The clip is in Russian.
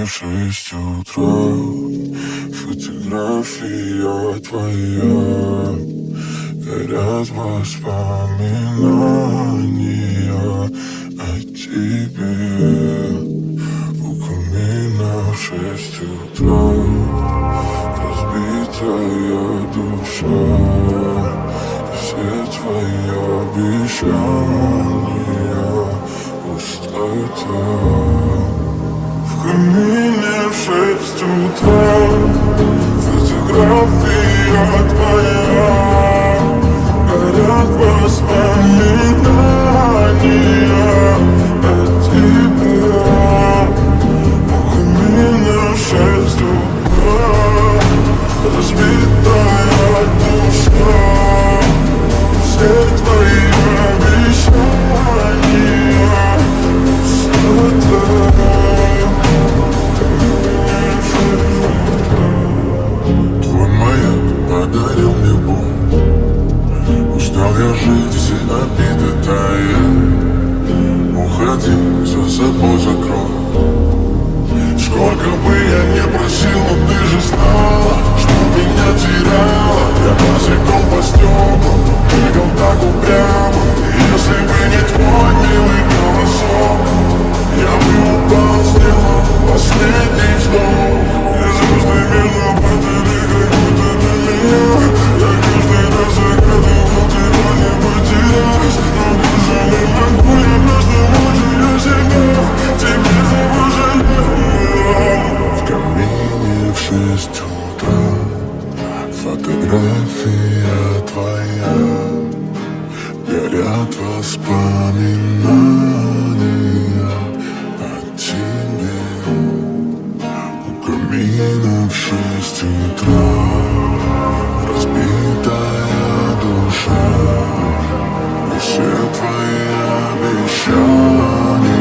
в 6 утра. Фотография твоя, горят воспоминания о тебе. У камина в 6 утра, разбитая душа. Все твои обещания пустота. В камине в 6 утра, фотография твоя, горят воспоминания о тебе. У камина в 6 утра, разбитая душа. Все твои обещания пустота. Твой маяк подарил мне боль. Устал я жить, все обиды тая. Уходи, за собой закрой. Сколько бы я не просил, но ты же знала, что меня теряла. Я босиком по стеклам бегал так упрямо. Если бы не твой милый голосок, я бы упал, сделал последний вздох. И звезды между падали, как будто для меня. Я каждый раз загадывал тебя не потерять. Но больше не могу, я просто мучаю себя. Теперь забужу. В камине в 6 утра, фотография твоя, горят воспоминания о тебе. У камина в 6 утра, разбитая душа. И все твои обещания